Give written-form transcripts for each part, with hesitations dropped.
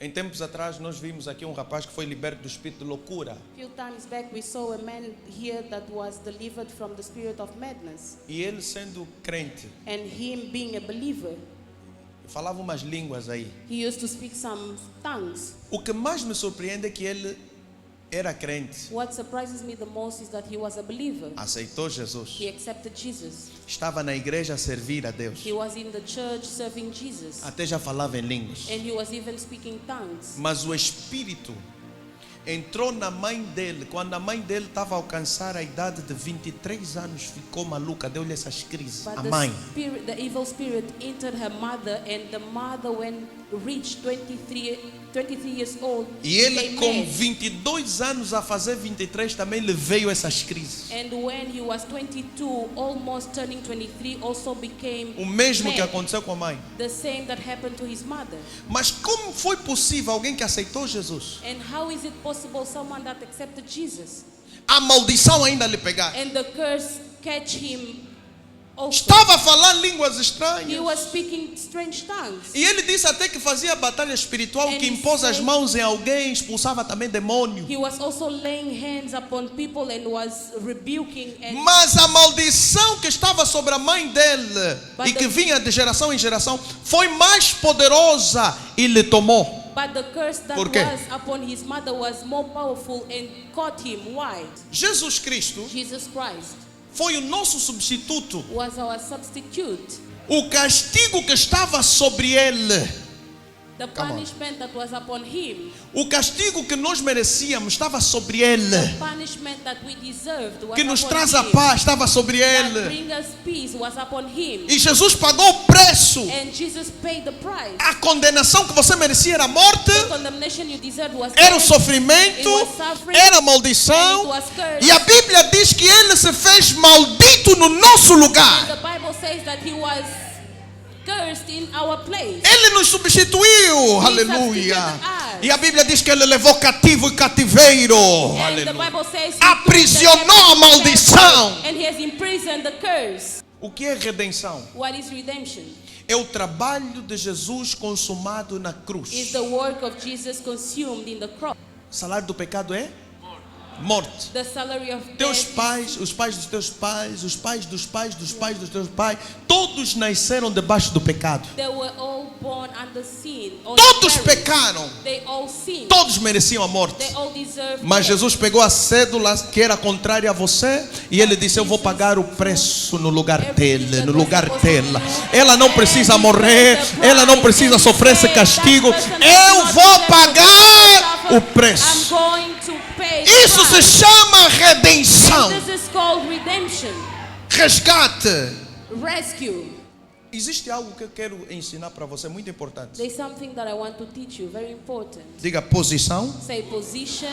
Em tempos atrás nós vimos aqui um rapaz que foi liberto do espírito de loucura. A few times back we saw a man here that was delivered from the spirit of madness. E ele sendo crente, And him being a believer, falava umas línguas aí. he used to speak some tongues. O que mais me surpreende é que ele era crente. What surprises me the most is that he was a believer. Aceitou Jesus. He accepted Jesus. Estava na igreja a servir a Deus. He was in the church serving Jesus. Até já falava em línguas. And he was even speaking tongues. Mas o espírito entrou na mãe dele. Quando a mãe dele estava a alcançar a idade de 23 anos, ficou maluca, deu-lhe essas crises. But A mãe. the evil spirit entered her mother, and the mother, when reached 23 years old, E ele became com mad. 22 anos a fazer 23 também lhe veio essas crises. And when he was 22, almost turning 23, also became O mesmo que mad. aconteceu com a mãe. The same that happened to his mother. Mas como foi possível alguém que aceitou Jesus, And how is it possible someone that accepted Jesus a maldição ainda lhe pegar? and the curse catch him also? Estava a falar línguas He estranhas. was speaking strange tongues. E ele disse até que fazia batalha espiritual, And que he impôs as said- mãos em alguém, expulsava também demônio. He was also laying hands upon people and was rebuking and Mas a maldição que estava sobre a mãe dele But e que the- vinha de geração em geração foi mais poderosa e lhe tomou. but the curse that Por quê? was upon his mother was more powerful and caught him. Why? Jesus Cristo Jesus Christ foi o nosso substituto. was our substitute. O castigo que estava sobre ele, The Come on. punishment that was upon him, o castigo que nós merecíamos estava sobre ele. the punishment that we deserved was Que nos upon traz a him. paz estava sobre That ele. bring us peace was upon him. E Jesus pagou o preço. And Jesus paid the price. A condenação que você merecia era a morte, The condemnation you deserved was era o death, sofrimento, it was suffering, era a and it maldição. was cursed. E a Bíblia diz que ele se fez maldito no nosso And lugar. the Bible says that he was cursed in our place. Ele nos substituiu. Aleluia. E a Bíblia diz que ele levou cativo e cativeiro. And the Aleluia. Bible says he Aprisionou took the a maldição. and he has imprisoned the curse. O que é redenção? What is redemption? É o trabalho de Jesus consumado na cruz. Is the work of Jesus consumed in the cross. O salário do pecado é morte. The salary of Teus death. pais, os pais dos teus pais, os pais dos pais dos pais dos teus pais, todos nasceram debaixo do pecado. They were all born under sin. All Todos parents. pecaram. They all sinned. Todos mereciam a morte. They all deserve Mas death. Jesus pegou a cédula que era contrária a você e ele disse: eu vou pagar o preço no lugar dele, no lugar dela. Ela não precisa morrer, ela não precisa sofrer esse castigo. Eu vou pagar o I'm preço. going to pay the Isso se price. chama redenção, This is called redemption. resgate. Rescue. Existe algo que eu quero ensinar para você muito importante. There's something that I want to teach you, very important. Diga posição, Say position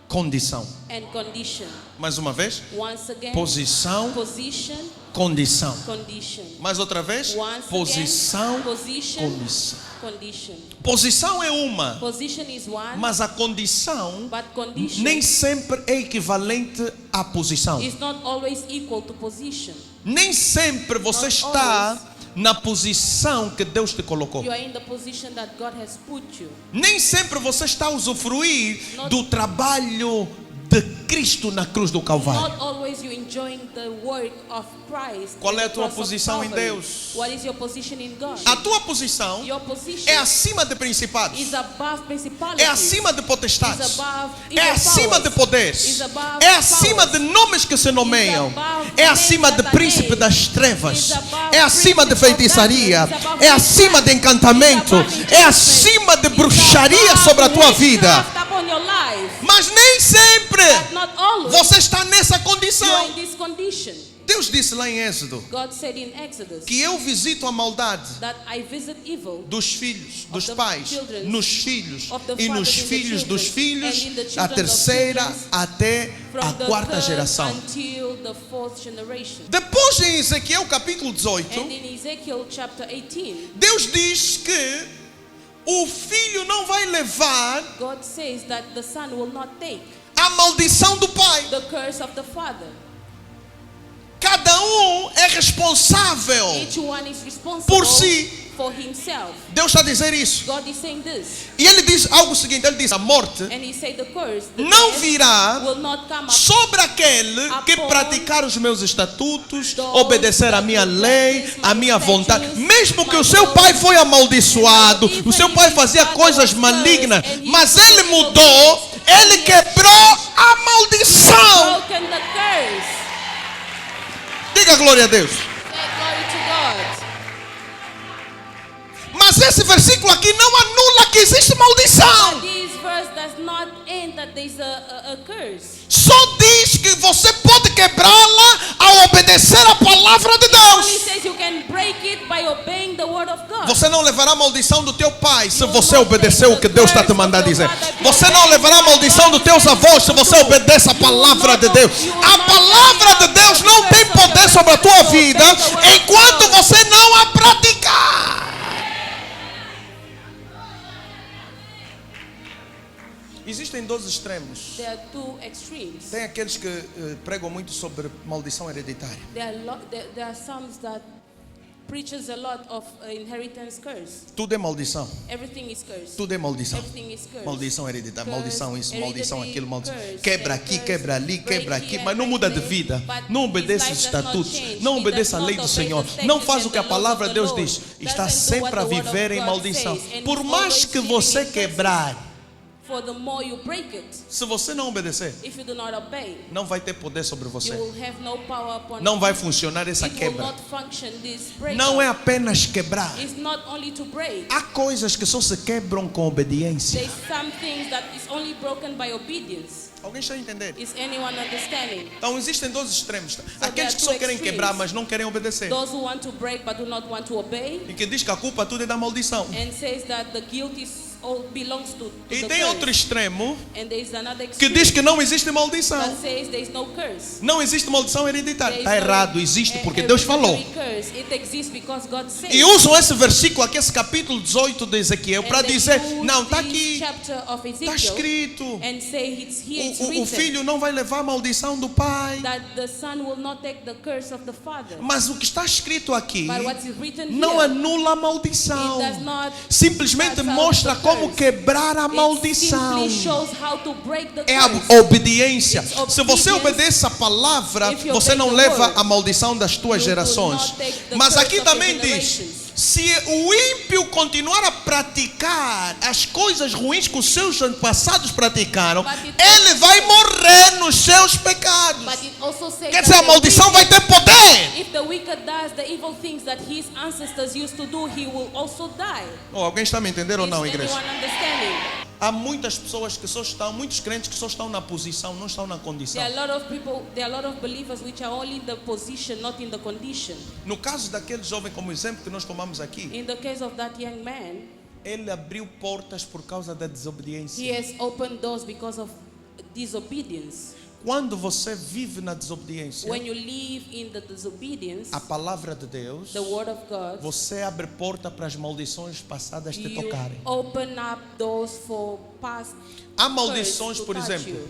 condição. and condition. Mais uma vez, Once again, posição, position, condição. condition. Mais outra vez, Once posição, again, position, condição. condition. Posição é uma, Position is one, mas a condição but condition nem sempre é equivalente à posição. is not always equal to position. Nem sempre você Not está na posição que Deus te colocou. You are in the position that God has put you. Nem sempre você está a usufruir do trabalho de Cristo na cruz do Calvário. Not always you enjoying the work of Christ. Qual é a in the tua cross of posição em Calvary. Deus? What is your position in God? A tua posição Your position é acima de principados, is above principalities. é acima de potestades, Is above é evil acima de powers. poderes, Is above é acima powers. de nomes que se nomeiam, Is above é names acima de that are príncipe named. das trevas, Is above é acima de principles of feitiçaria, darkness. Is above é acima de encantamento, Is above é enchantment. acima de Is bruxaria above sobre a tua vida. witchcraft upon your life. Mas nem sempre But not always. você está nessa You are condição. in this condition. Deus disse lá em Êxodo God said in Exodus que eu visito a maldade that I visit evil dos filhos, dos the pais, children, nos filhos of the e nos fathers and the filhos dos children, filhos, and in the a children of terceira children, até from a the quarta third geração. until the fourth generation. Depois em Ezequiel capítulo 18, And in Ezekiel chapter 18, Deus diz que o filho não vai levar God says that the son will not take a maldição do pai. the curse of the father. Cada Cada um é responsável Each one is responsible por si. for himself. Deus está a dizer isso. God is saying this. E ele diz algo seguinte, ele diz, a morte And he said the curse, the não death virá will not come up sobre aquele que praticar os meus estatutos, obedecer a minha lei, a minha vontade. Mesmo que o seu pai foi amaldiçoado, o seu pai fazia coisas malignas, mas ele mudou, ele quebrou a maldição. broken the curse. Diga glória a Deus. Say glory to God. Mas esse versículo aqui não anula que existe maldição. But this verse does not end that there's a curse. Só diz que você pode quebrá-la ao obedecer a palavra de Only Deus. says you can break it by obeying the word of God. Você não levará a maldição do teu pai se você obedecer o que Deus está te mandando dizer. Você não levará a maldição dos teus avós se você obedece a palavra de Deus. A palavra de Deus não tem poder sobre a tua vida enquanto você não a praticar. Existem dois extremos. There are two extremes. Tem aqueles que pregam muito sobre maldição hereditária. There are some that preaches a lot of inheritance curse. Tudo é maldição. Everything is curse. Tudo é maldição. Everything is curse. Maldição hereditária, Curse, maldição isso, maldição heredity, aquilo, maldição. curse, Quebra and aqui, curse, quebra ali, break quebra here aqui, and mas não break muda de there. vida. But Não his obedece life os does not estatutos. change. Não He obedece does a lei not do obey Senhor. the Não faz statutes o que a and the laws palavra of de the Deus Lord. diz. Está Doesn't do sempre what a the word of viver em God maldição. says, and Por is mais always que living você in curses. quebrar, For the more you break it, se você não obedecer, if you do not obey, não vai ter poder sobre you você. will have no power upon Não you. vai funcionar essa It will quebra. not function this breakup. Não é apenas quebrar. It's not only to break. Há coisas que só se quebram com obediência. There's some things that is only broken by obedience. Alguém está a entender? Is anyone understanding? Então existem dois extremos. Aqueles there are que só two querem extremes. quebrar, mas não querem obedecer. Those who want to break but do not want to obey, E que diz que a culpa tudo é da maldição. and says that the guilt is all belongs to E the tem outro curse. extremo And there is another que extreme diz que não existe maldição. that says there is no curse. Não existe maldição hereditária. There is Está no errado, existe porque Deus falou. curse. It exists because God said. E usam esse versículo aqui, esse capítulo 18 de Ezequiel, para And they dizer: use não, está this aqui, chapter of está Ezekiel escrito. and say it's here, it's O written filho não vai levar a maldição do pai. that the son will not take the curse of the father. Mas o que está escrito aqui But what's written não here, anula a maldição. it does not Simplesmente cast out mostra the como curse. quebrar a It maldição. simply shows how to break the É a curse. obediência. It's Se você obedience. obedece a palavra, If you você obey não the leva word, a maldição das tuas you do gerações. not take the Mas curse aqui of your também diz: generations. se o ímpio continuar a praticar as coisas ruins que os seus antepassados praticaram, But it ele vai morrer nos seus pecados. But it also says Quer that dizer, a the maldição vai ter poder. if the wicked does the evil things that his ancestors used to do, he will also die. Oh, alguém está me entendendo ou Is não, anyone igreja? understanding? Há muitas pessoas que só estão, muitos crentes que só estão na posição, não estão na condição. There are a lot of people, there are a lot of believers which are only in the position, not in the condition. No caso daquele jovem, como exemplo que nós tomamos aqui, In the case of that young man, ele abriu portas por causa da he desobediência. has opened doors because of disobedience. Quando você vive na desobediência, When you live in the disobedience, a palavra de Deus, the word of God, você abre porta para as maldições passadas te you tocarem. open up doors for past. Há maldições, curse to por touch exemplo, you.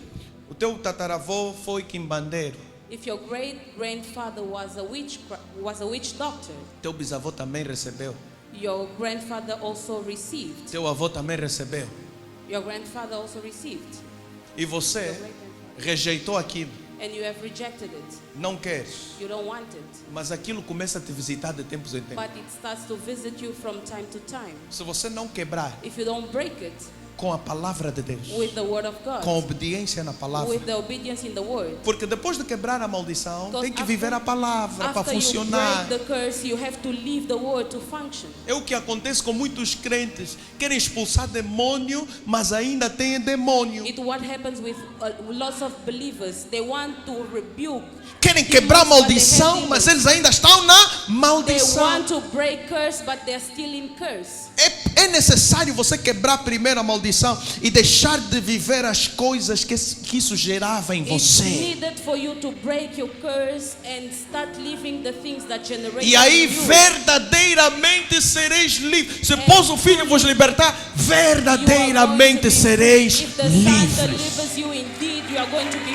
o teu tataravô foi quimbandeiro, If your great grandfather was a witch doctor, teu bisavô também recebeu, your grandfather also received. teu avô também recebeu, Your grandfather also received. e você rejeitou aquilo, And you have rejected it. não queres, You don't want it. mas aquilo começa a te visitar de tempos em tempos. But it starts to visit you from time to time. Se você não quebrar If you don't break it com a palavra de Deus, with the word of God, com obediência na palavra, with the obedience in the word. porque depois de quebrar a maldição, Because tem que viver a palavra para After you funcionar. break the curse, you have to leave the word to function. É o que acontece com muitos crentes, querem expulsar demônio, mas ainda têm demônio. It's what happens with lots of believers. They want to rebuke. Querem quebrar a maldição, mas eles ainda estão na They maldição. want to break curse, but they're still in curse. É necessário você quebrar primeiro a maldição e deixar de viver as coisas que isso gerava em It's você. needed for you to break your curse and start living the things that generate E aí you. verdadeiramente sereis livres. Se pôs o Filho vos libertar, verdadeiramente sereis If the Son livres. delivers you indeed, you are going to be